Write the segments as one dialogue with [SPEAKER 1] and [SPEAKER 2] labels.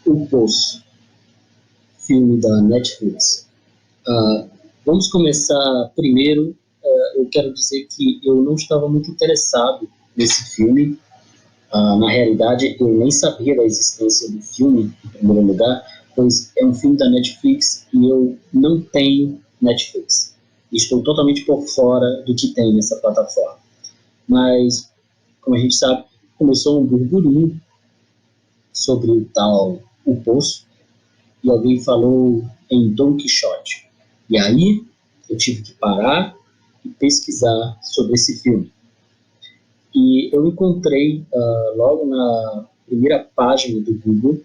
[SPEAKER 1] O Poço, filme da Netflix. Vamos começar primeiro. Eu quero dizer que eu não estava muito interessado nesse filme. Na realidade, eu nem sabia da existência do filme, em primeiro lugar, pois é um filme da Netflix e eu não tenho Netflix. Estou totalmente por fora do que tem nessa plataforma. Mas, como a gente sabe, começou um burburinho sobre o tal O Poço, e alguém falou em Don Quixote. E aí eu tive que parar e pesquisar sobre esse filme. E eu encontrei logo na primeira página do Google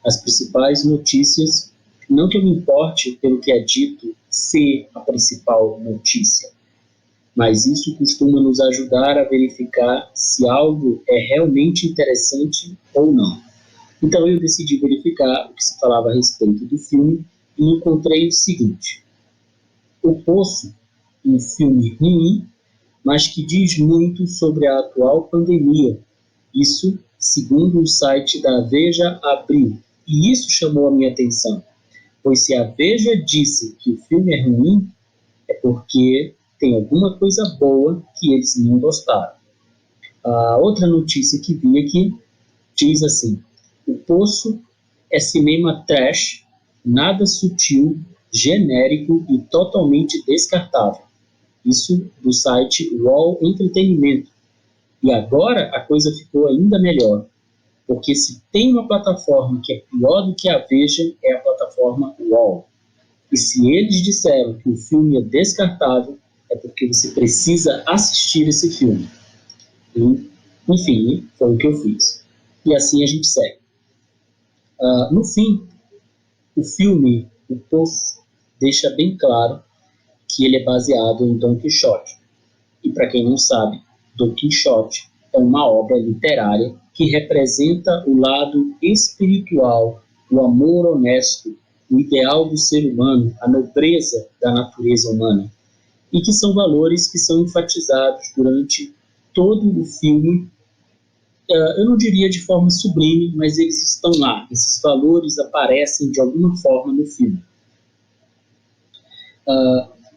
[SPEAKER 1] as principais notícias, não que eu me importe pelo que é dito ser a principal notícia, mas isso costuma nos ajudar a verificar se algo é realmente interessante ou não. Então eu decidi verificar o que se falava a respeito do filme e encontrei o seguinte: O Poço, um filme ruim, mas que diz muito sobre a atual pandemia. Isso segundo o site da Veja Abril. E isso chamou a minha atenção, pois se a Veja disse que o filme é ruim, é porque tem alguma coisa boa que eles não gostaram. A outra notícia que vi aqui diz assim: O Poço é cinema trash, nada sutil, genérico e totalmente descartável. Isso do site UOL Entretenimento. E agora a coisa ficou ainda melhor, porque se tem uma plataforma que é pior do que a Veja, é a plataforma UOL. E se eles disseram que o filme é descartável, é porque você precisa assistir esse filme. E, enfim, foi o que eu fiz. E assim a gente segue. No fim, o filme O Poço deixa bem claro que ele é baseado em Don Quixote. E para quem não sabe, Don Quixote é uma obra literária que representa o lado espiritual, o amor honesto, o ideal do ser humano, a nobreza da natureza humana, e que são valores que são enfatizados durante todo o filme. Eu não diria de forma sublime, mas eles estão lá, esses valores aparecem de alguma forma no filme.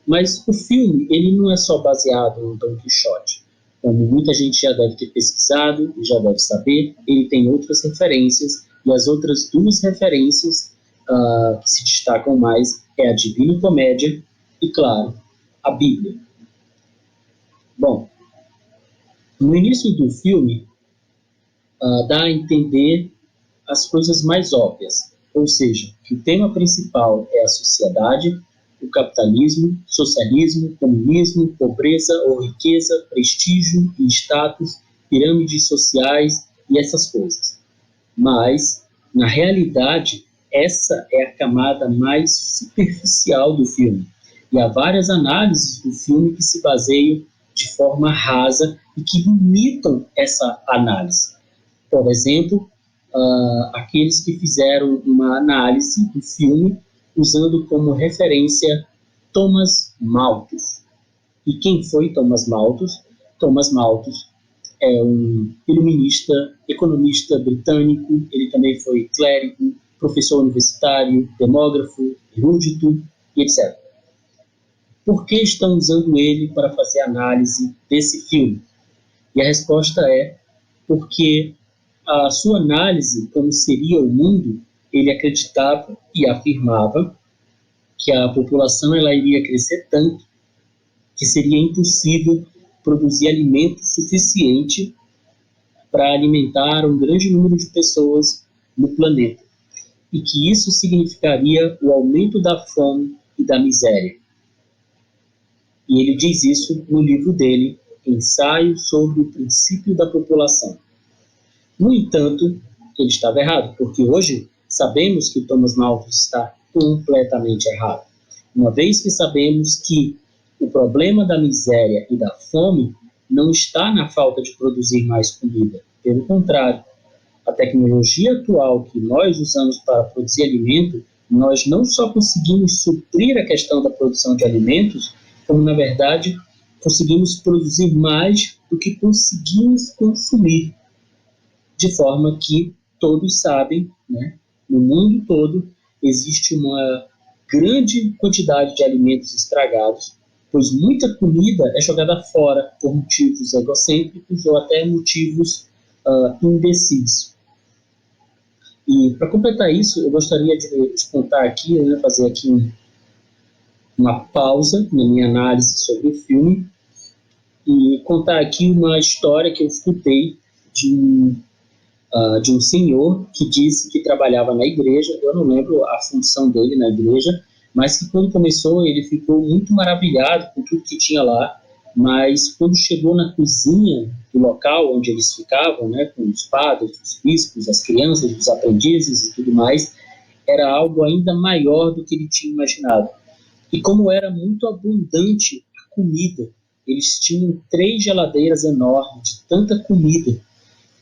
[SPEAKER 1] Mas o filme ele não é só baseado no Don Quixote. Como muita gente já deve ter pesquisado e já deve saber, ele tem outras referências, e as outras duas referências que se destacam mais é a Divina Comédia e, claro, a Bíblia. Bom, no início do filme, dá a entender as coisas mais óbvias, ou seja, que o tema principal é a sociedade, o capitalismo, socialismo, comunismo, pobreza ou riqueza, prestígio e status, pirâmides sociais e essas coisas. Mas, na realidade, essa é a camada mais superficial do filme. E há várias análises do filme que se baseiam de forma rasa e que limitam essa análise. Por exemplo, aqueles que fizeram uma análise do filme usando como referência Thomas Malthus. E quem foi Thomas Malthus? Thomas Malthus é um iluminista, economista britânico, ele também foi clérigo, professor universitário, demógrafo, erudito e etc. Por que estão usando ele para fazer análise desse filme? E a resposta é porque a sua análise, como seria o mundo, ele acreditava e afirmava que a população ela iria crescer tanto que seria impossível produzir alimento suficiente para alimentar um grande número de pessoas no planeta. E que isso significaria o aumento da fome e da miséria. E ele diz isso no livro dele, Ensaio sobre o Princípio da População. No entanto, ele estava errado, porque hoje sabemos que Thomas Malthus está completamente errado. Uma vez que sabemos que o problema da miséria e da fome não está na falta de produzir mais comida. Pelo contrário, a tecnologia atual que nós usamos para produzir alimento, nós não só conseguimos suprir a questão da produção de alimentos, como, na verdade, conseguimos produzir mais do que conseguimos consumir. De forma que todos sabem, né, no mundo todo existe uma grande quantidade de alimentos estragados, pois muita comida é jogada fora por motivos egocêntricos ou até motivos imbecis. E para completar isso, eu gostaria de contar aqui, né, fazer aqui uma pausa na minha análise sobre o filme e contar aqui uma história que eu escutei de um senhor que disse que trabalhava na igreja. Eu não lembro a função dele na igreja, mas que quando começou ele ficou muito maravilhado com tudo que tinha lá, mas quando chegou na cozinha do local onde eles ficavam, né, com os padres, os bispos, as crianças, os aprendizes e tudo mais, era algo ainda maior do que ele tinha imaginado. E como era muito abundante a comida, eles tinham 3 geladeiras enormes de tanta comida.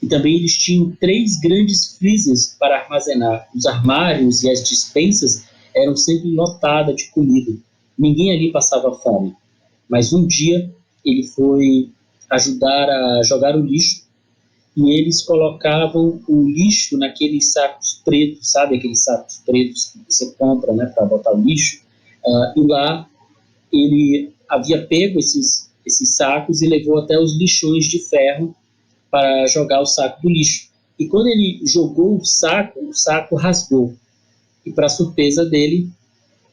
[SPEAKER 1] E também eles tinham 3 grandes freezers para armazenar. Os armários e as despensas eram sempre lotadas de comida. Ninguém ali passava fome. Mas um dia ele foi ajudar a jogar o lixo e eles colocavam o lixo naqueles sacos pretos, sabe? Aqueles sacos pretos que você compra, né, para botar o lixo. E lá ele havia pego esses sacos e levou até os lixões de ferro para jogar o saco do lixo. E quando ele jogou o saco rasgou. E para surpresa dele,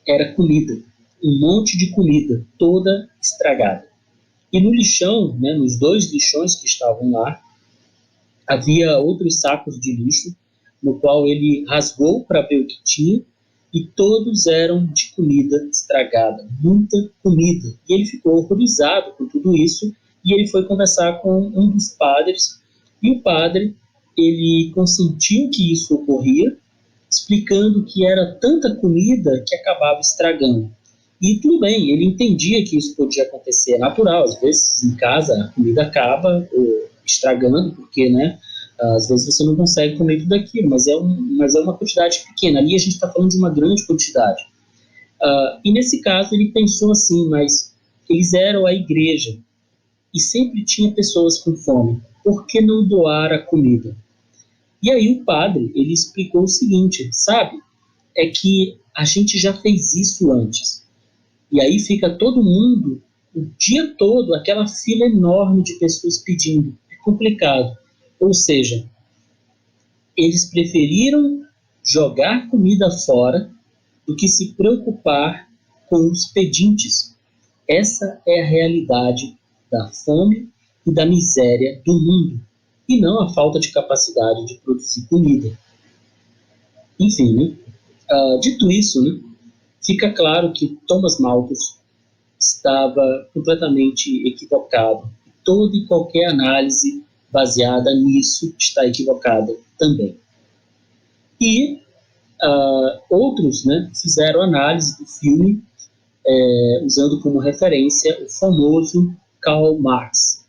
[SPEAKER 1] era comida. Um monte de comida, toda estragada. E no lixão, né, nos 2 lixões que estavam lá, havia outros sacos de lixo, no qual ele rasgou para ver o que tinha, e todos eram de comida estragada, muita comida. E ele ficou horrorizado com tudo isso, e ele foi conversar com um dos padres, e o padre, ele consentiu que isso ocorria, explicando que era tanta comida que acabava estragando. E tudo bem, ele entendia que isso podia acontecer, é natural, às vezes em casa a comida acaba estragando, porque, né, às vezes você não consegue comer tudo aquilo, mas é uma quantidade pequena. Ali a gente está falando de uma grande quantidade. E nesse caso ele pensou assim, mas eles eram a igreja e sempre tinha pessoas com fome. Por que não doar a comida? E aí o padre, ele explicou o seguinte, sabe? É que a gente já fez isso antes. E aí fica todo mundo, o dia todo, aquela fila enorme de pessoas pedindo. É complicado. Ou seja, eles preferiram jogar comida fora do que se preocupar com os pedintes. Essa é a realidade da fome e da miséria do mundo, e não a falta de capacidade de produzir comida. Enfim, né? Dito isso, né, fica claro que Thomas Malthus estava completamente equivocado. Toda e qualquer análise baseada nisso está equivocada também. E outros, né, fizeram análise do filme usando como referência o famoso Karl Marx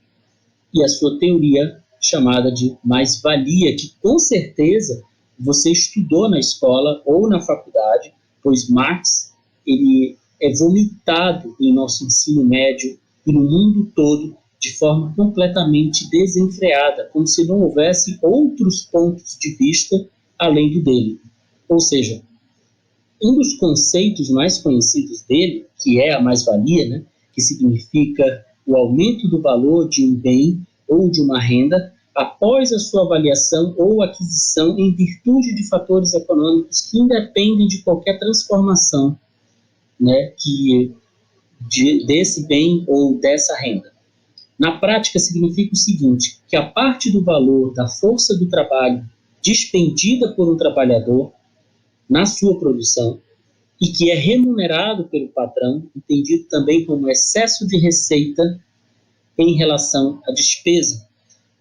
[SPEAKER 1] e a sua teoria chamada de mais-valia, que com certeza você estudou na escola ou na faculdade, pois Marx ele é vomitado em nosso ensino médio e no mundo todo de forma completamente desenfreada, como se não houvesse outros pontos de vista além do dele. Ou seja, um dos conceitos mais conhecidos dele, que é a mais-valia, né, que significa o aumento do valor de um bem ou de uma renda após a sua avaliação ou aquisição em virtude de fatores econômicos que independem de qualquer transformação, né, desse bem ou dessa renda. Na prática, significa o seguinte, que a parte do valor da força do trabalho despendida por um trabalhador na sua produção e que é remunerado pelo patrão, entendido também como excesso de receita em relação à despesa,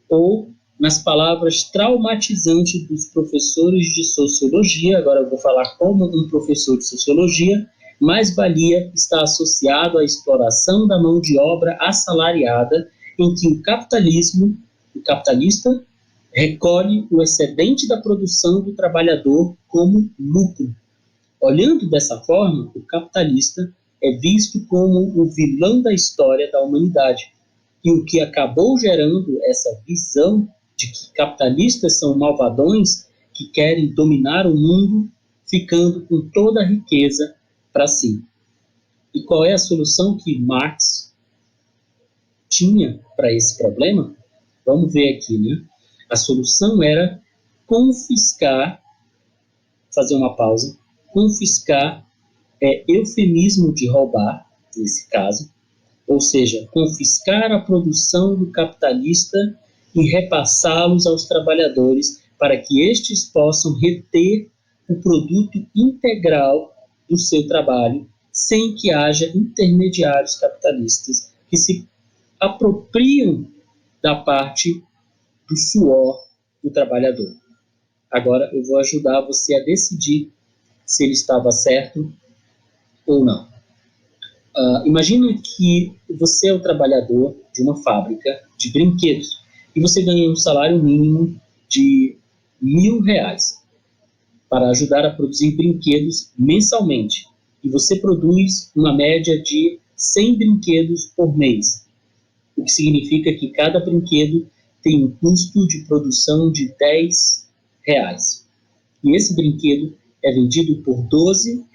[SPEAKER 1] ou, nas palavras traumatizantes dos professores de sociologia, agora eu vou falar como um professor de sociologia, mais-valia está associado à exploração da mão de obra assalariada, em que o capitalista, recolhe o excedente da produção do trabalhador como lucro. Olhando dessa forma, o capitalista é visto como o vilão da história da humanidade. E o que acabou gerando essa visão de que capitalistas são malvadões que querem dominar o mundo, ficando com toda a riqueza para si. E qual é a solução que Marx tinha para esse problema? Vamos ver aqui, né? A solução era confiscar, fazer uma pausa, confiscar é eufemismo de roubar, nesse caso, ou seja, confiscar a produção do capitalista e repassá-los aos trabalhadores para que estes possam reter o produto integral do seu trabalho, sem que haja intermediários capitalistas que se apropriam da parte do suor do trabalhador. Agora eu vou ajudar você a decidir se ele estava certo ou não. Imagina que você é o trabalhador de uma fábrica de brinquedos e você ganha um salário mínimo de R$ 1.000 para ajudar a produzir brinquedos mensalmente. E você produz uma média de 100 brinquedos por mês, o que significa que cada brinquedo tem um custo de produção de R$ 10. E esse brinquedo é vendido por R$ 12.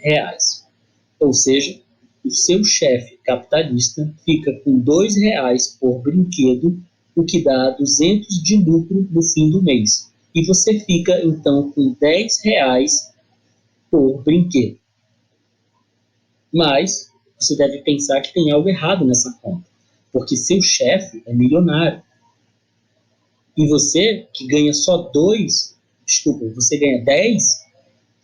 [SPEAKER 1] Ou seja, o seu chefe capitalista fica com R$ 2 por brinquedo, o que dá 200 de lucro no fim do mês. E você fica, então, com R$ 10 por brinquedo. Mas você deve pensar que tem algo errado nessa conta, porque seu chefe é milionário. E você, que ganha só 2, você ganha 10,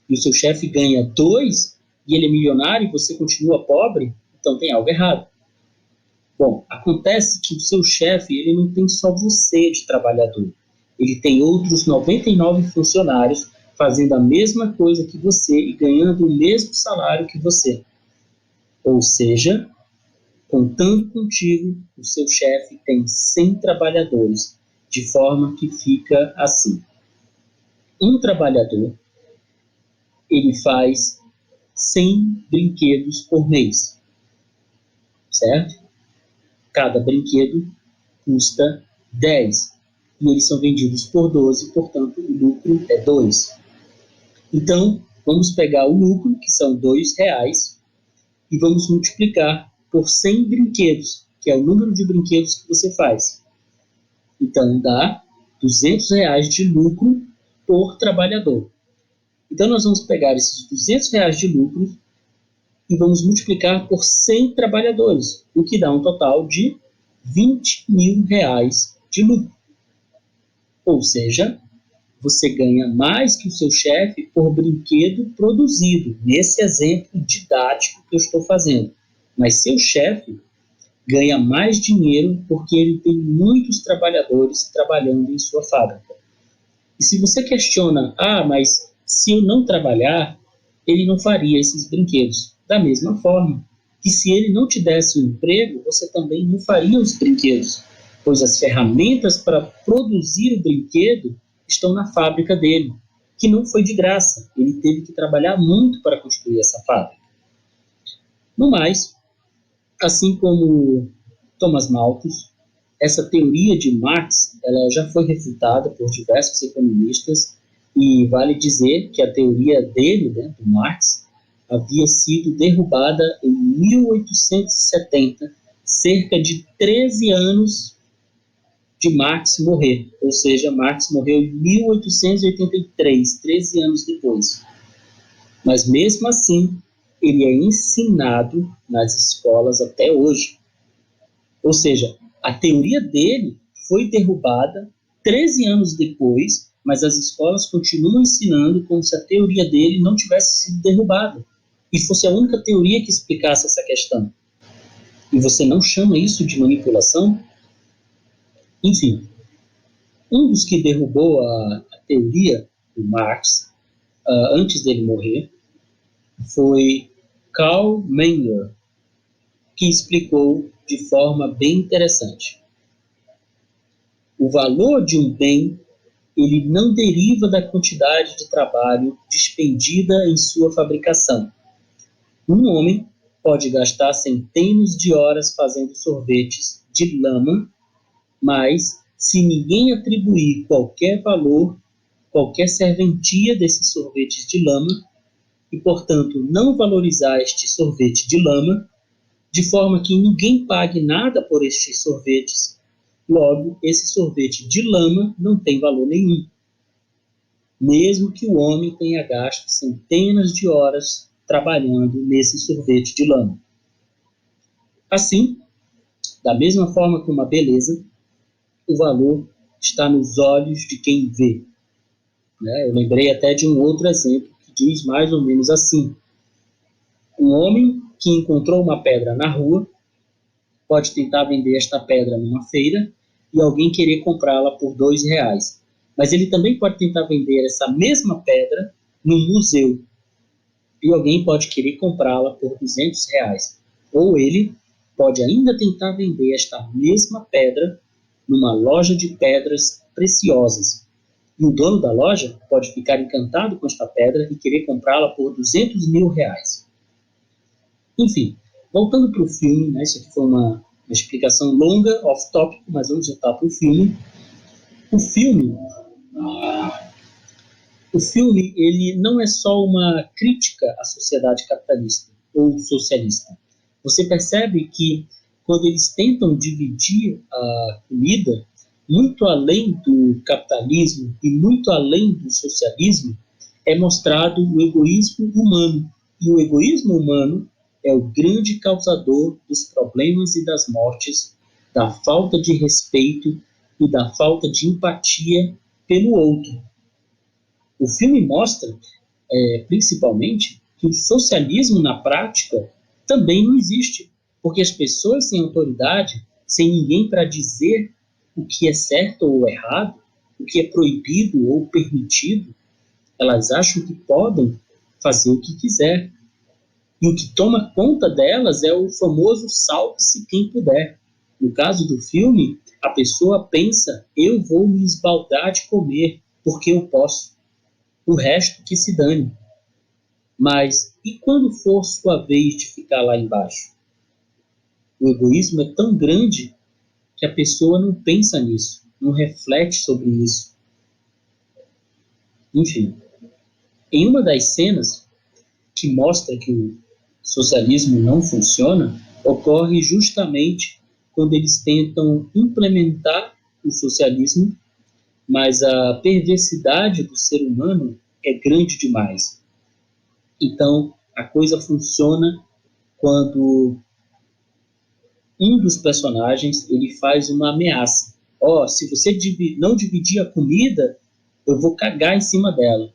[SPEAKER 1] e o seu chefe ganha 2, e ele é milionário e você continua pobre, então tem algo errado. Bom, acontece que o seu chefe, ele não tem só você de trabalhador. Ele tem outros 99 funcionários fazendo a mesma coisa que você e ganhando o mesmo salário que você. Ou seja, contando contigo, o seu chefe tem 100 trabalhadores, de forma que fica assim. Um trabalhador, ele faz 100 brinquedos por mês, certo? Cada brinquedo custa 10 e eles são vendidos por 12, portanto o lucro é 2. Então, vamos pegar o lucro, que são R$ 2, e vamos multiplicar por 100 brinquedos, que é o número de brinquedos que você faz. Então, dá R$ 200 de lucro por trabalhador. Então, nós vamos pegar esses R$ 200 de lucro e vamos multiplicar por 100 trabalhadores, o que dá um total de R$ 20.000 de lucro. Ou seja, você ganha mais que o seu chefe por brinquedo produzido, nesse exemplo didático que eu estou fazendo. Mas seu chefe ganha mais dinheiro porque ele tem muitos trabalhadores trabalhando em sua fábrica. E se você questiona, mas se eu não trabalhar, ele não faria esses brinquedos. Da mesma forma que se ele não te desse um emprego, você também não faria os brinquedos, pois as ferramentas para produzir o brinquedo estão na fábrica dele, que não foi de graça. Ele teve que trabalhar muito para construir essa fábrica. No mais, assim como Thomas Malthus, essa teoria de Marx ela já foi refutada por diversos economistas e vale dizer que a teoria dele, do Marx, havia sido derrubada em 1870, cerca de 13 anos de Marx morrer. Ou seja, Marx morreu em 1883, 13 anos depois. Mas mesmo assim, ele é ensinado nas escolas até hoje. Ou seja, a teoria dele foi derrubada 13 anos depois, mas as escolas continuam ensinando como se a teoria dele não tivesse sido derrubada e fosse a única teoria que explicasse essa questão. E você não chama isso de manipulação? Enfim, um dos que derrubou a teoria do Marx, antes dele morrer, foi Karl Menger, que explicou de forma bem interessante. O valor de um bem, ele não deriva da quantidade de trabalho despendida em sua fabricação. Um homem pode gastar centenas de horas fazendo sorvetes de lama, mas se ninguém atribuir qualquer valor qualquer serventia desses sorvetes de lama e, portanto, não valorizar este sorvete de lama, de forma que ninguém pague nada por estes sorvetes. Logo, esse sorvete de lama não tem valor nenhum, mesmo que o homem tenha gasto centenas de horas trabalhando nesse sorvete de lama. Assim, da mesma forma que uma beleza, o valor está nos olhos de quem vê. Eu lembrei até de um outro exemplo que diz mais ou menos assim: um homem que encontrou uma pedra na rua pode tentar vender esta pedra numa feira e alguém querer comprá-la por R$ 2. Mas ele também pode tentar vender essa mesma pedra num museu e alguém pode querer comprá-la por R$ 200. Ou ele pode ainda tentar vender esta mesma pedra numa loja de pedras preciosas. E o dono da loja pode ficar encantado com esta pedra e querer comprá-la por R$ 200.000. Enfim, voltando para o filme, isso aqui foi uma explicação longa, off-topic, mas vamos voltar para o filme. O filme, ele não é só uma crítica à sociedade capitalista ou socialista. Você percebe que quando eles tentam dividir a comida, muito além do capitalismo e muito além do socialismo, é mostrado o egoísmo humano. E o egoísmo humano é o grande causador dos problemas e das mortes, da falta de respeito e da falta de empatia pelo outro. O filme mostra, principalmente, que o socialismo na prática também não existe, porque as pessoas sem autoridade, sem ninguém para dizer o que é certo ou errado, o que é proibido ou permitido, elas acham que podem fazer o que quiser. E o que toma conta delas é o famoso salve-se quem puder. No caso do filme, a pessoa pensa: eu vou me esbaldar de comer, porque eu posso. O resto que se dane. Mas e quando for sua vez de ficar lá embaixo? O egoísmo é tão grande que a pessoa não pensa nisso, não reflete sobre isso. Enfim, em uma das cenas que mostra que o socialismo não funciona, ocorre justamente quando eles tentam implementar o socialismo, mas a perversidade do ser humano é grande demais. Então, a coisa funciona quando um dos personagens ele faz uma ameaça. Se você não dividir a comida, eu vou cagar em cima dela.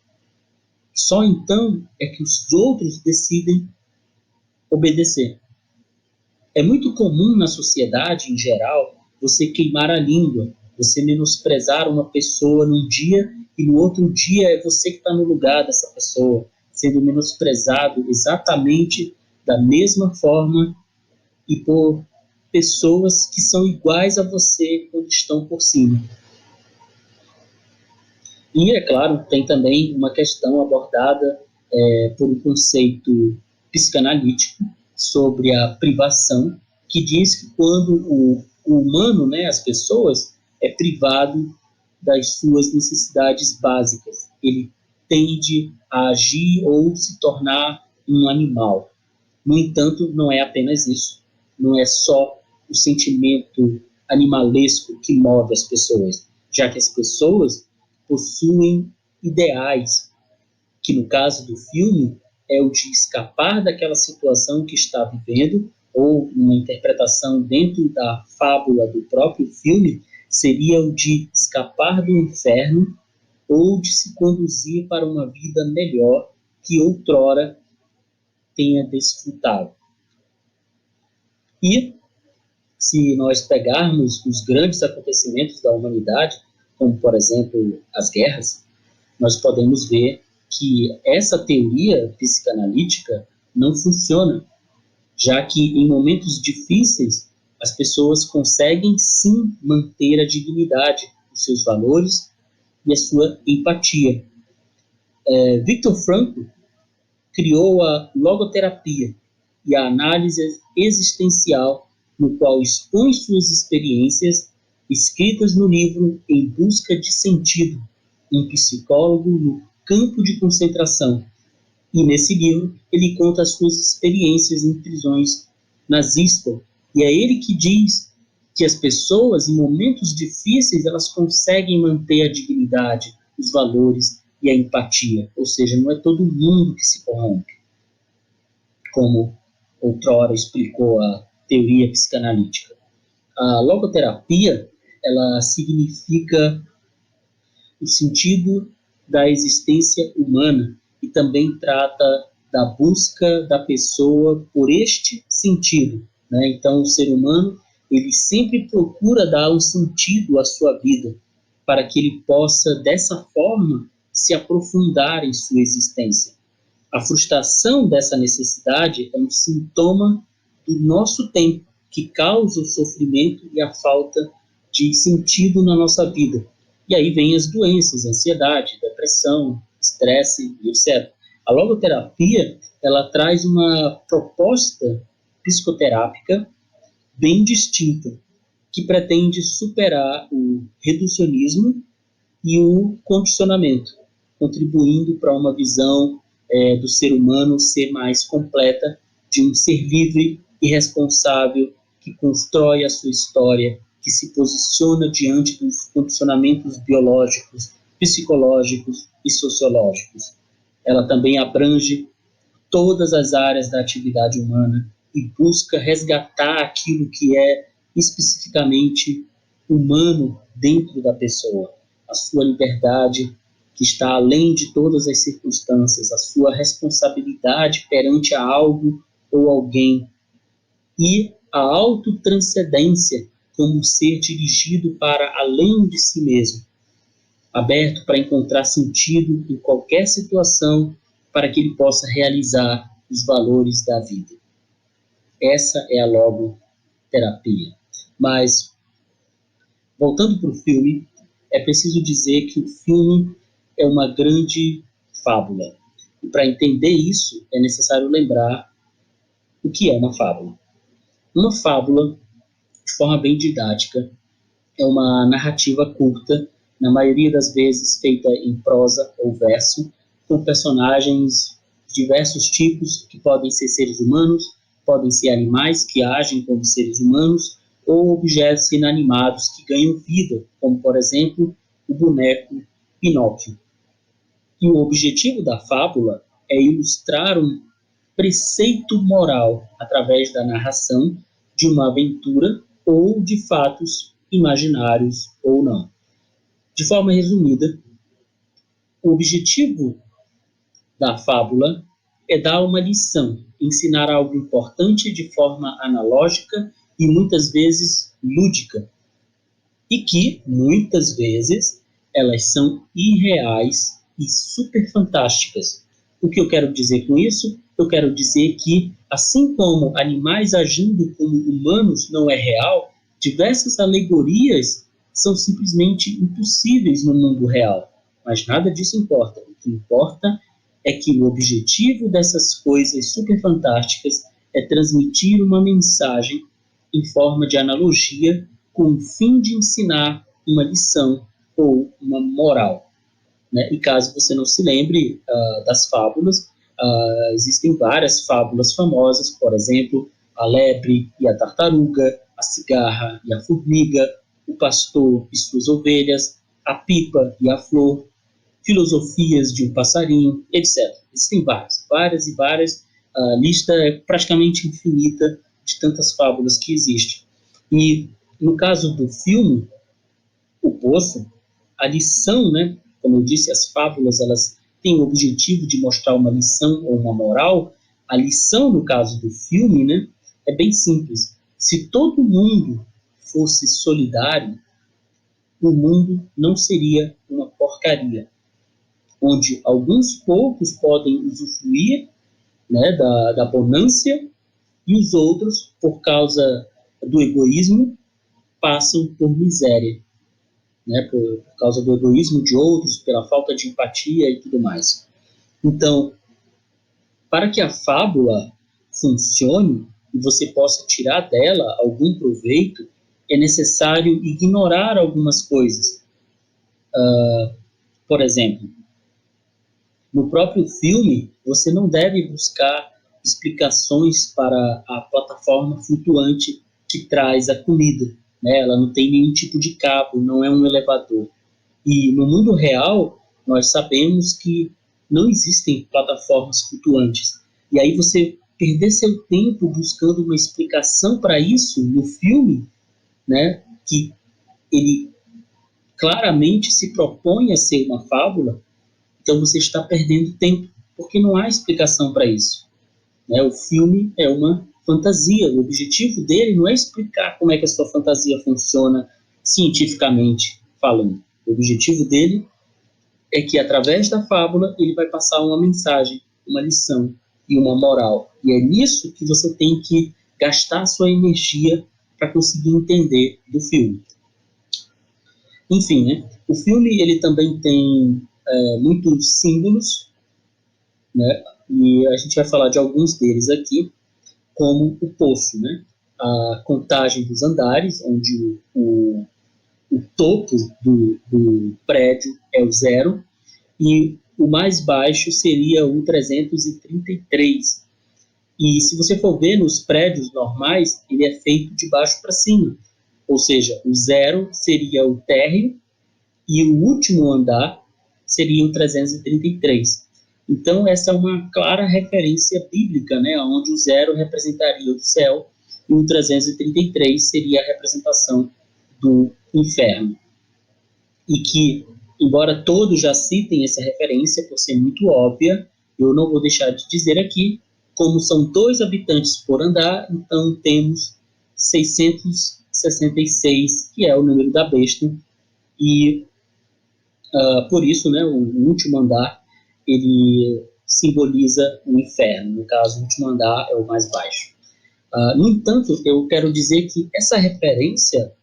[SPEAKER 1] Só então é que os outros decidem obedecer. É muito comum na sociedade, em geral, você queimar a língua, você menosprezar uma pessoa num dia e no outro dia é você que está no lugar dessa pessoa, sendo menosprezado exatamente da mesma forma e por pessoas que são iguais a você quando estão por cima. E, é claro, tem também uma questão abordada por um conceito psicanalítico sobre a privação, que diz que quando o humano, as pessoas, é privado das suas necessidades básicas, ele tende a agir ou se tornar um animal. No entanto, não é apenas isso. Não é só o sentimento animalesco que move as pessoas, já que as pessoas possuem ideais, que no caso do filme é o de escapar daquela situação que está vivendo, ou uma interpretação dentro da fábula do próprio filme, seria o de escapar do inferno ou de se conduzir para uma vida melhor que outrora tenha desfrutado. E, se nós pegarmos os grandes acontecimentos da humanidade, como, por exemplo, as guerras, nós podemos ver que essa teoria psicanalítica não funciona, já que em momentos difíceis as pessoas conseguem sim manter a dignidade, os seus valores e a sua empatia. Viktor Frankl criou a logoterapia e a análise existencial, no qual expõe suas experiências escritas no livro Em Busca de Sentido, um psicólogo no campo de concentração. E nesse livro ele conta as suas experiências em prisões nazistas. E é ele que diz que as pessoas, em momentos difíceis, elas conseguem manter a dignidade, os valores e a empatia. Ou seja, não é todo mundo que se corrompe, como outrora explicou a teoria psicanalítica. A logoterapia, ela significa o sentido da existência humana e também trata da busca da pessoa por este sentido, né? Então, o ser humano, ele sempre procura dar um sentido à sua vida, para que ele possa, dessa forma, se aprofundar em sua existência. A frustração dessa necessidade é um sintoma do nosso tempo, que causa o sofrimento e a falta de sentido na nossa vida. E aí vem as doenças, ansiedade, depressão, estresse e etc. A logoterapia, ela traz uma proposta psicoterápica bem distinta, que pretende superar o reducionismo e o condicionamento, contribuindo para uma visão do ser humano ser mais completa, de um ser livre e responsável, que constrói a sua história, que se posiciona diante dos condicionamentos biológicos, psicológicos e sociológicos. Ela também abrange todas as áreas da atividade humana e busca resgatar aquilo que é especificamente humano dentro da pessoa, a sua liberdade, que está além de todas as circunstâncias, a sua responsabilidade perante a algo ou alguém, e a autotranscendência como um ser dirigido para além de si mesmo, aberto para encontrar sentido em qualquer situação, para que ele possa realizar os valores da vida. Essa é a logoterapia. Mas, voltando para o filme, é preciso dizer que o filme é uma grande fábula. E para entender isso, é necessário lembrar o que é uma fábula. Uma fábula, de forma bem didática, é uma narrativa curta, na maioria das vezes feita em prosa ou verso, com personagens de diversos tipos, que podem ser seres humanos, podem ser animais que agem como seres humanos, ou objetos inanimados que ganham vida, como, por exemplo, o boneco Pinóquio. E o objetivo da fábula é ilustrar um preceito moral através da narração de uma aventura ou de fatos imaginários ou não. De forma resumida, o objetivo da fábula é dar uma lição, ensinar algo importante de forma analógica e muitas vezes lúdica, e que, muitas vezes, elas são irreais e super fantásticas. O que eu quero dizer com isso? Eu quero dizer que, assim como animais agindo como humanos não é real, diversas alegorias são simplesmente impossíveis no mundo real. Mas nada disso importa. O que importa é que o objetivo dessas coisas super fantásticas é transmitir uma mensagem em forma de analogia com o fim de ensinar uma lição ou uma moral. Né? E caso você não se lembre das fábulas, existem várias fábulas famosas, por exemplo, a lebre e a tartaruga, a cigarra e a formiga, o pastor e suas ovelhas, a pipa e a flor, filosofias de um passarinho, etc. Existem várias e várias. A lista é praticamente infinita de tantas fábulas que existem. E no caso do filme, O Poço, a lição, né, como eu disse, as fábulas elas têm o objetivo de mostrar uma lição ou uma moral. A lição, no caso do filme, né, é bem simples. Se todo mundo fosse solidário, o mundo não seria uma porcaria, onde alguns poucos podem usufruir, né, da bonância, e os outros, por causa do egoísmo, passam por miséria, né, por causa do egoísmo de outros, pela falta de empatia e tudo mais. Então, para que a fábula funcione e você possa tirar dela algum proveito, é necessário ignorar algumas coisas. Por exemplo, no próprio filme, você não deve buscar explicações para a plataforma flutuante que traz a comida, né? Ela não tem nenhum tipo de cabo, não é um elevador. E no mundo real, nós sabemos que não existem plataformas flutuantes. E aí você perder seu tempo buscando uma explicação para isso no filme, né, que ele claramente se propõe a ser uma fábula, então você está perdendo tempo, porque não há explicação para isso. Né? O filme é uma fantasia, o objetivo dele não é explicar como é que a sua fantasia funciona cientificamente falando. O objetivo dele é que, através da fábula, ele vai passar uma mensagem, uma lição e uma moral. E é nisso que você tem que gastar a sua energia para conseguir entender do filme. Enfim, né? O filme ele também tem muitos símbolos, né? E a gente vai falar de alguns deles aqui, como o poço, né? A contagem dos andares, onde o topo do prédio é o 0, e o mais baixo seria o 333. E se você for ver nos prédios normais, ele é feito de baixo para cima. Ou seja, o 0 seria o térreo e o último andar seria o 333. Então, essa é uma clara referência bíblica, né, onde o 0 representaria o céu e o 333 seria a representação do inferno. E que, embora todos já citem essa referência, por ser muito óbvia, eu não vou deixar de dizer aqui, como são 2 habitantes por andar, então temos 666, que é o número da besta, e por isso, né, o último andar, ele simboliza o inferno. No caso, o último andar é o mais baixo. No entanto, eu quero dizer que essa referência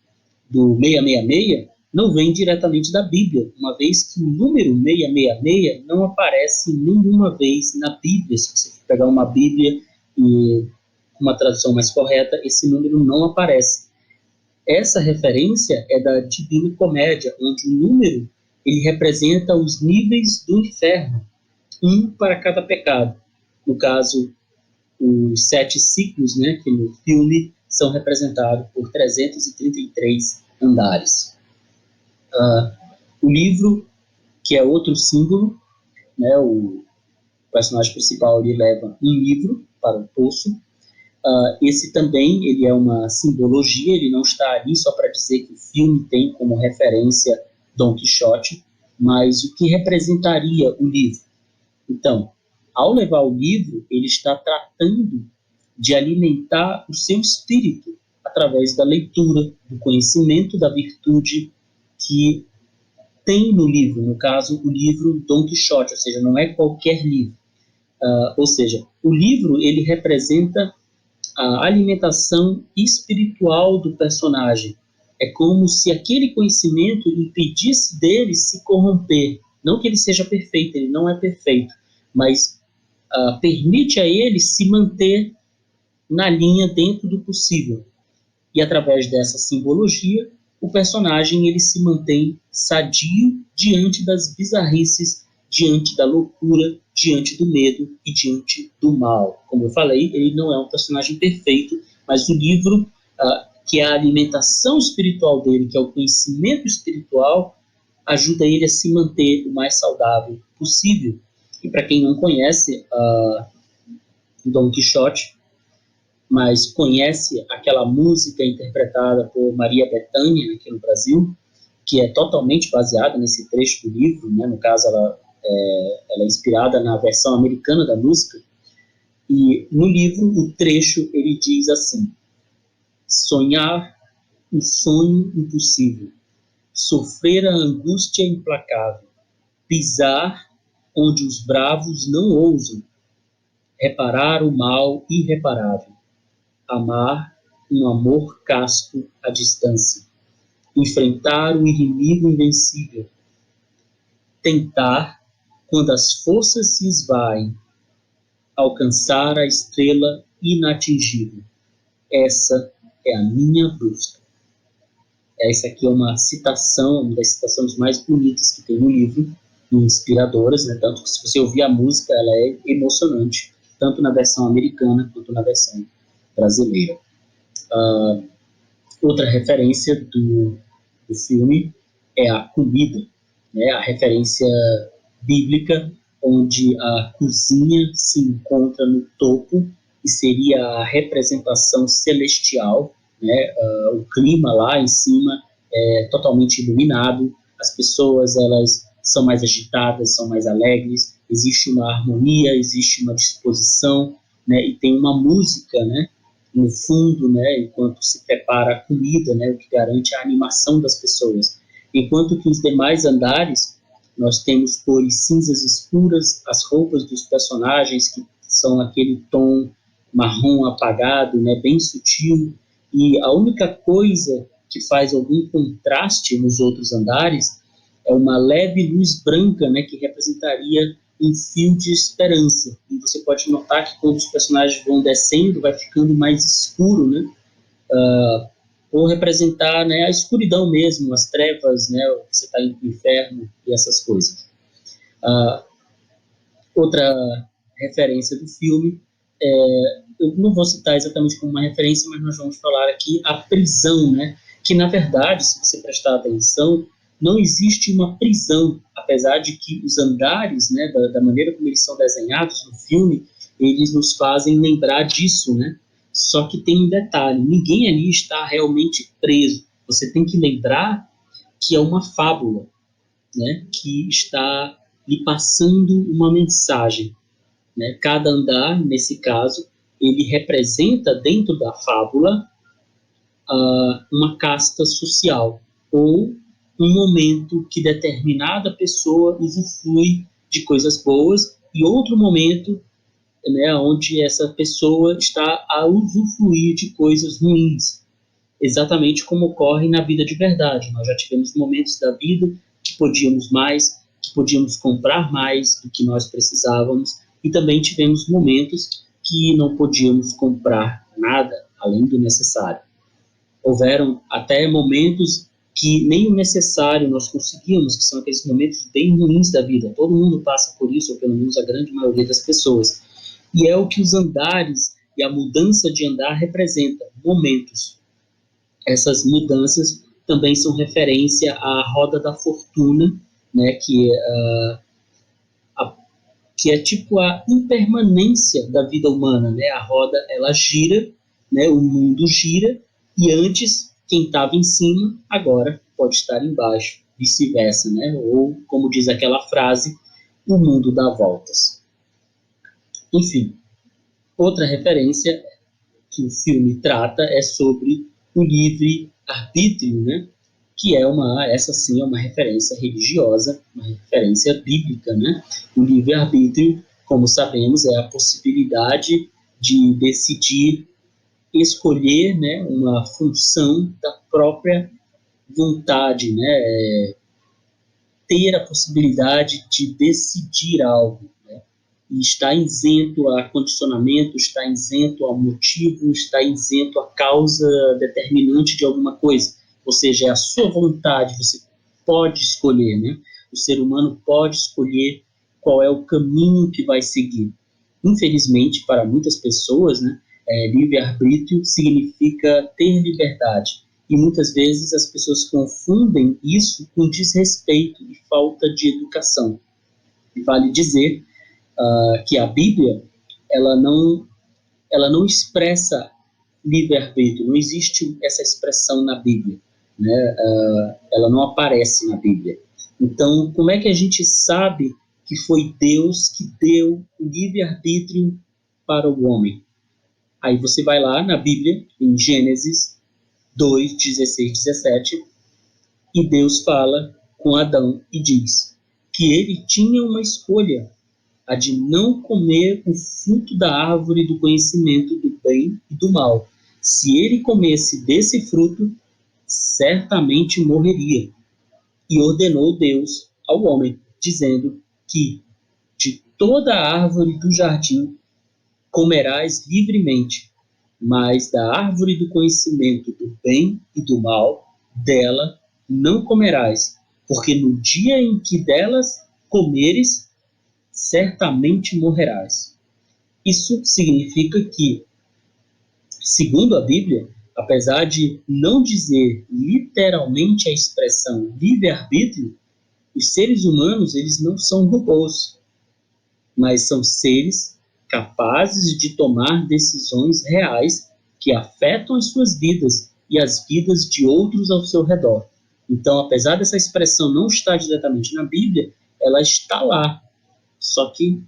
[SPEAKER 1] do 666 não vem diretamente da Bíblia, uma vez que o número 666 não aparece nenhuma vez na Bíblia. Se você pegar uma Bíblia e uma tradução mais correta, esse número não aparece. Essa referência é da Divina Comédia, onde o número ele representa os níveis do inferno, um para cada pecado. No caso, os 7 ciclos, né, que no filme são representados por 333 andares. O livro, que é outro símbolo, né, o personagem principal ele leva um livro para o poço. Esse também ele é uma simbologia, ele não está ali só para dizer que o filme tem como referência Dom Quixote, mas o que representaria o livro? Então, ao levar o livro, ele está tratando de alimentar o seu espírito através da leitura, do conhecimento, da virtude que tem no livro, no caso, o livro Dom Quixote, ou seja, não é qualquer livro. Ou seja, o livro ele representa a alimentação espiritual do personagem. É como se aquele conhecimento impedisse dele se corromper. Não que ele seja perfeito, ele não é perfeito, mas permite a ele se manter na linha dentro do possível. E através dessa simbologia, o personagem ele se mantém sadio diante das bizarrices, diante da loucura, diante do medo e diante do mal. Como eu falei, ele não é um personagem perfeito, mas o livro, que é a alimentação espiritual dele, que é o conhecimento espiritual, ajuda ele a se manter o mais saudável possível. E para quem não conhece Dom Quixote, mas conhece aquela música interpretada por Maria Bethânia aqui no Brasil, que é totalmente baseada nesse trecho do livro, né? No caso ela é inspirada na versão americana da música, e no livro o trecho ele diz assim: sonhar um sonho impossível, sofrer a angústia implacável, pisar onde os bravos não ousam, reparar o mal irreparável, amar um amor casto à distância, enfrentar o inimigo invencível, tentar, quando as forças se esvaem, alcançar a estrela inatingível. Essa é a minha busca. Essa aqui é uma citação, uma das citações mais bonitas que tem no livro, inspiradoras, né? Tanto que se você ouvir a música, ela é emocionante, tanto na versão americana quanto na versão brasileira. Outra referência do filme é a comida, né? A referência bíblica, onde a cozinha se encontra no topo e seria a representação celestial, né? O clima lá em cima é totalmente iluminado, as pessoas elas são mais agitadas, são mais alegres, existe uma harmonia, existe uma disposição, né? E tem uma música, né? No fundo, né? Enquanto se prepara a comida, né? O que garante a animação das pessoas. Enquanto que os demais andares nós temos cores cinzas escuras, as roupas dos personagens que são aquele tom marrom apagado, né, bem sutil, e a única coisa que faz algum contraste nos outros andares é uma leve luz branca, né, que representaria um fio de esperança. E você pode notar que quando os personagens vão descendo, vai ficando mais escuro, né, ou representar, né, a escuridão mesmo, as trevas, né, você está indo para o inferno e essas coisas. Outra referência do filme, eu não vou citar exatamente como uma referência, mas nós vamos falar aqui a prisão, né, que na verdade, se você prestar atenção, não existe uma prisão, apesar de que os andares, né, da maneira como eles são desenhados no filme, eles nos fazem lembrar disso, né? Só que tem um detalhe, ninguém ali está realmente preso. Você tem que lembrar que é uma fábula, né, que está lhe passando uma mensagem, né? Cada andar, nesse caso, ele representa dentro da fábula uma casta social ou um momento que determinada pessoa usufrui de coisas boas e outro momento, né, onde essa pessoa está a usufruir de coisas ruins, exatamente como ocorre na vida de verdade. Nós já tivemos momentos da vida que podíamos mais, que podíamos comprar mais do que nós precisávamos, e também tivemos momentos que não podíamos comprar nada além do necessário. Houveram até momentos que nem o necessário nós conseguíamos, que são aqueles momentos bem ruins da vida. Todo mundo passa por isso, ou pelo menos a grande maioria das pessoas. E é o que os andares e a mudança de andar representa, momentos. Essas mudanças também são referência à roda da fortuna, né, que é tipo a impermanência da vida humana, né? A roda ela gira, né? O mundo gira e antes quem estava em cima agora pode estar embaixo, vice-versa, né? Ou como diz aquela frase, o mundo dá voltas. Enfim, outra referência que o filme trata é sobre o livre-arbítrio, né? Que essa sim é uma referência religiosa, uma referência bíblica, né? O livre-arbítrio, como sabemos, é a possibilidade de decidir, escolher, né, uma função da própria vontade, né? Ter a possibilidade de decidir algo, né? E está isento a condicionamento, está isento a motivo, está isento a causa determinante de alguma coisa. Ou seja, é a sua vontade, você pode escolher, né? O ser humano pode escolher qual é o caminho que vai seguir. Infelizmente, para muitas pessoas, né, livre-arbítrio significa ter liberdade. E muitas vezes as pessoas confundem isso com desrespeito e falta de educação. E vale dizer que a Bíblia ela não expressa livre-arbítrio, não existe essa expressão na Bíblia, né? Ela não aparece na Bíblia. Então, como é que a gente sabe que foi Deus que deu o livre-arbítrio para o homem? Aí você vai lá na Bíblia, em Gênesis 2, 16, 17, e Deus fala com Adão e diz que ele tinha uma escolha, a de não comer o fruto da árvore do conhecimento do bem e do mal. Se ele comesse desse fruto, certamente morreria. E ordenou Deus ao homem, dizendo que de toda a árvore do jardim comerás livremente, mas da árvore do conhecimento do bem e do mal, dela não comerás, porque no dia em que delas comeres, certamente morrerás. Isso significa que, segundo a Bíblia, apesar de não dizer literalmente a expressão livre-arbítrio, os seres humanos, eles não são robôs, mas são seres capazes de tomar decisões reais que afetam as suas vidas e as vidas de outros ao seu redor. Então, apesar dessa expressão não estar diretamente na Bíblia, ela está lá, só que,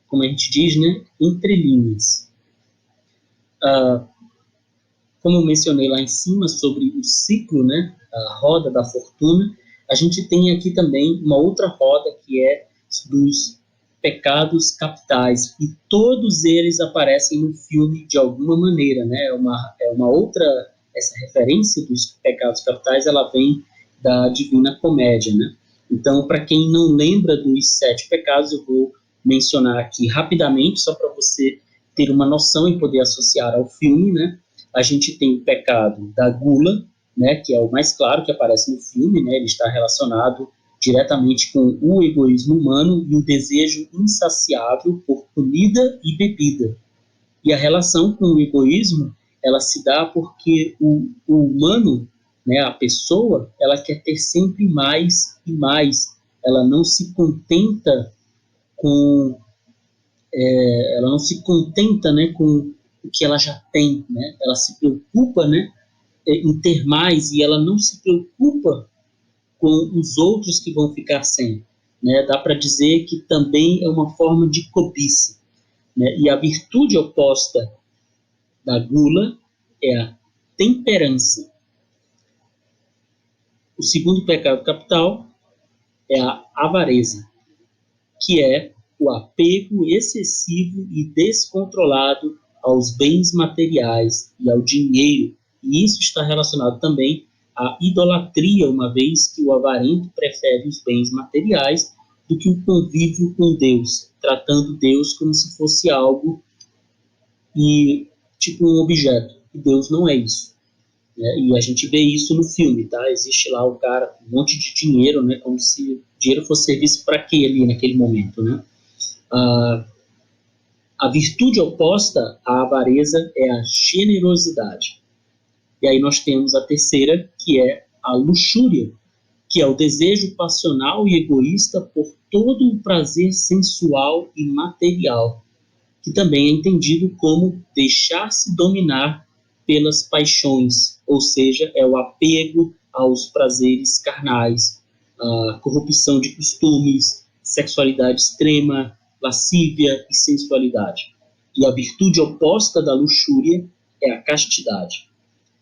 [SPEAKER 1] como a gente diz, né, entre linhas. Como eu mencionei lá em cima sobre o ciclo, né, a roda da fortuna, a gente tem aqui também uma outra roda que é dos pecados capitais, e todos eles aparecem no filme de alguma maneira, né? É uma outra, essa referência dos pecados capitais, ela vem da Divina Comédia, né? Então, para quem não lembra dos 7 pecados, eu vou mencionar aqui rapidamente, só para você ter uma noção e poder associar ao filme, né? A gente tem o pecado da gula, né, que é o mais claro que aparece no filme, né? Ele está relacionado diretamente com o egoísmo humano e o desejo insaciável por comida e bebida. E a relação com o egoísmo, ela se dá porque o humano, né, a pessoa, ela quer ter sempre mais e mais. Ela não se contenta com, ela não se contenta, né, com o que ela já tem, né? Ela se preocupa, né, em ter mais, e ela não se preocupa com os outros que vão ficar sem. Né? Dá para dizer que também é uma forma de cobiça. Né? E a virtude oposta da gula é a temperança. O segundo pecado capital é a avareza, que é o apego excessivo e descontrolado aos bens materiais e ao dinheiro. E isso está relacionado também à idolatria, uma vez que o avarento prefere os bens materiais do que o convívio com Deus, tratando Deus como se fosse algo e tipo um objeto. E Deus não é isso. Né? E a gente vê isso no filme, tá? Existe lá o cara com um monte de dinheiro, né? Como se o dinheiro fosse serviço para quê ali naquele momento, né? A virtude oposta à avareza é a generosidade. E aí nós temos a terceira, que é a luxúria, que é o desejo passional e egoísta por todo o prazer sensual e material, que também é entendido como deixar-se dominar pelas paixões, ou seja, é o apego aos prazeres carnais, a corrupção de costumes, sexualidade extrema, lascívia e sensualidade. E a virtude oposta da luxúria é a castidade.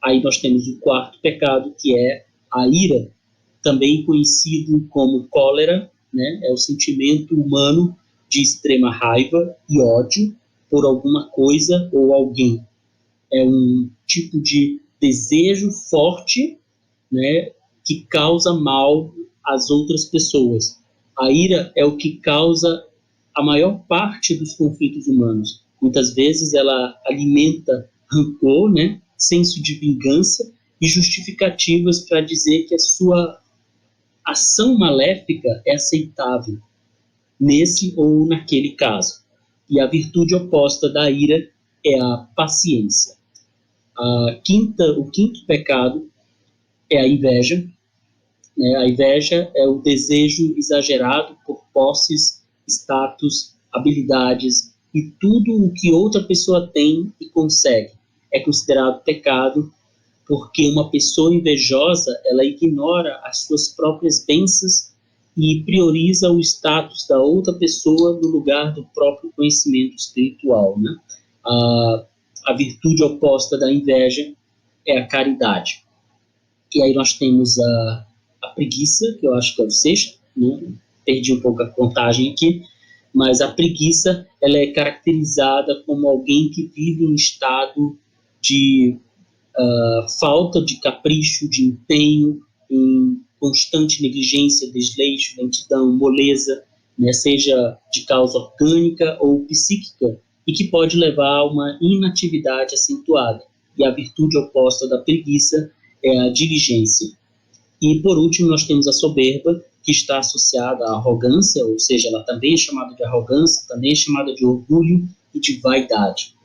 [SPEAKER 1] Aí nós temos o quarto pecado, que é a ira, também conhecido como cólera, né? É o sentimento humano de extrema raiva e ódio por alguma coisa ou alguém. É um tipo de desejo forte, né, que causa mal às outras pessoas. A ira é o que causa a maior parte dos conflitos humanos. Muitas vezes ela alimenta rancor, né, senso de vingança e justificativas para dizer que a sua ação maléfica é aceitável nesse ou naquele caso. E a virtude oposta da ira é a paciência. O quinto pecado é a inveja. Né? A inveja é o desejo exagerado por posses, status, habilidades e tudo o que outra pessoa tem e consegue. É considerado pecado porque uma pessoa invejosa, ela ignora as suas próprias bênçãos e prioriza o status da outra pessoa no lugar do próprio conhecimento espiritual. Né? A virtude oposta da inveja é a caridade. E aí nós temos a preguiça, que eu acho que é o sexto, né? Perdi um pouco a contagem aqui, mas a preguiça, ela é caracterizada como alguém que vive em estado de falta de capricho, de empenho, em constante negligência, desleixo, lentidão, moleza, né, seja de causa orgânica ou psíquica, e que pode levar a uma inatividade acentuada. E a virtude oposta da preguiça é a diligência. E, por último, nós temos a soberba, que está associada à arrogância, ou seja, ela também é chamada de arrogância, também é chamada de orgulho e de vaidade.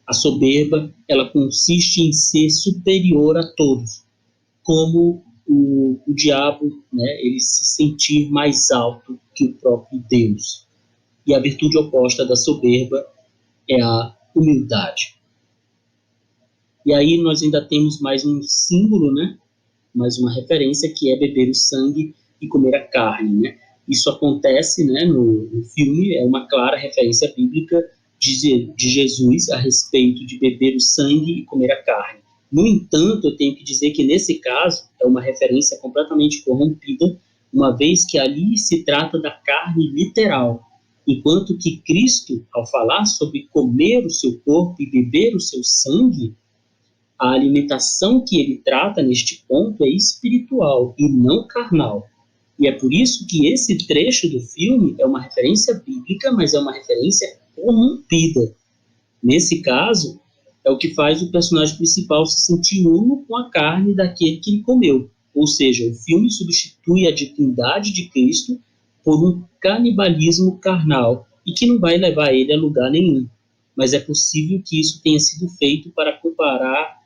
[SPEAKER 1] A soberba, ela consiste em ser superior a todos, como o diabo, né, ele se sentir mais alto que o próprio Deus. E a virtude oposta da soberba é a humildade. E aí nós ainda temos mais um símbolo, né, mais uma referência, que é beber o sangue e comer a carne, né? Isso acontece, né, no filme, é uma clara referência bíblica de Jesus a respeito de beber o sangue e comer a carne. No entanto, eu tenho que dizer que nesse caso é uma referência completamente corrompida, uma vez que ali se trata da carne literal, enquanto que Cristo, ao falar sobre comer o seu corpo e beber o seu sangue, a alimentação que ele trata neste ponto é espiritual e não carnal. E é por isso que esse trecho do filme é uma referência bíblica, mas é uma referência corrompida. Nesse caso, é o que faz o personagem principal se sentir uno com a carne daquele que ele comeu. Ou seja, o filme substitui a divindade de Cristo por um canibalismo carnal e que não vai levar ele a lugar nenhum. Mas é possível que isso tenha sido feito para comparar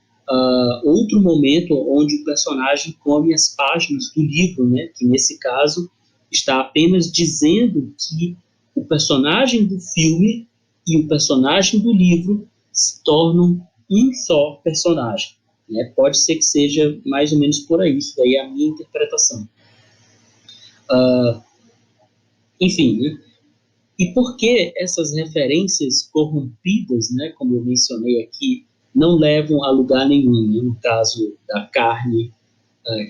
[SPEAKER 1] outro momento onde o personagem come as páginas do livro, né? Que nesse caso está apenas dizendo que o personagem do filme e o personagem do livro se tornam um só personagem, né? Pode ser que seja mais ou menos por aí, isso daí é a minha interpretação. Enfim, né? E por que essas referências corrompidas, né, como eu mencionei aqui, não levam a lugar nenhum, né, no caso da carne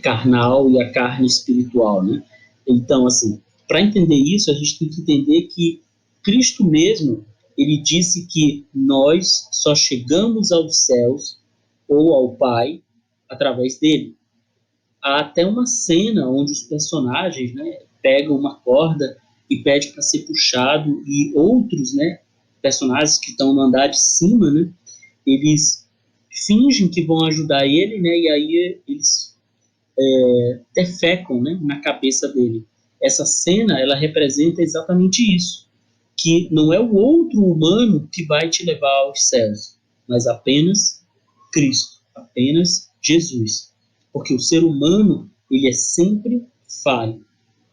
[SPEAKER 1] carnal e a carne espiritual, né? Então, assim, para entender isso, a gente tem que entender que Cristo mesmo, ele disse que nós só chegamos aos céus ou ao Pai através dele. Há até uma cena onde os personagens, né, pegam uma corda e pedem para ser puxado, e outros, né, personagens que estão no andar de cima, né, eles fingem que vão ajudar ele, né, e aí eles defecam, né, na cabeça dele. Essa cena, ela representa exatamente isso, que não é o outro humano que vai te levar aos céus, mas apenas Cristo, apenas Jesus. Porque o ser humano, ele é sempre falho,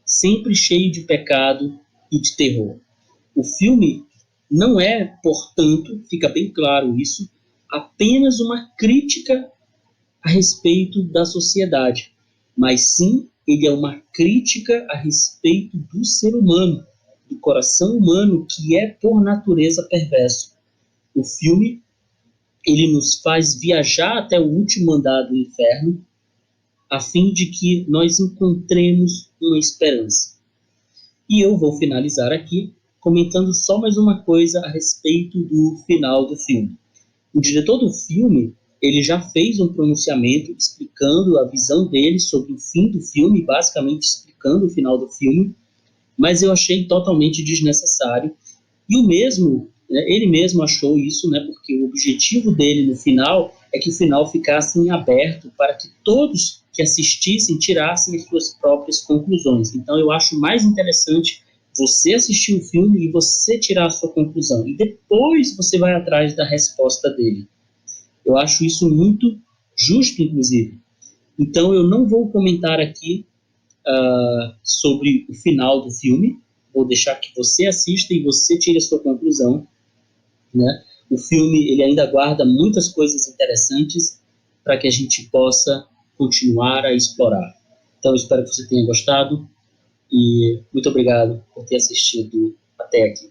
[SPEAKER 1] sempre cheio de pecado e de terror. O filme não é, portanto, fica bem claro isso, apenas uma crítica a respeito da sociedade, mas sim ele é uma crítica a respeito do ser humano, do coração humano que é por natureza perverso. O filme ele nos faz viajar até o último andar do inferno, a fim de que nós encontremos uma esperança. E eu vou finalizar aqui comentando só mais uma coisa a respeito do final do filme. O diretor do filme, ele já fez um pronunciamento explicando a visão dele sobre o fim do filme, basicamente explicando o final do filme, mas eu achei totalmente desnecessário. E o mesmo, né, ele mesmo achou isso, né, porque o objetivo dele no final é que o final ficasse em aberto para que todos que assistissem tirassem as suas próprias conclusões. Então eu acho mais interessante você assistir o filme e você tirar a sua conclusão. E depois você vai atrás da resposta dele. Eu acho isso muito justo, inclusive. Então eu não vou comentar aqui sobre o final do filme. Vou deixar que você assista e você tire a sua conclusão, né? O filme ele ainda guarda muitas coisas interessantes para que a gente possa continuar a explorar. Então eu espero que você tenha gostado e muito obrigado por ter assistido até aqui.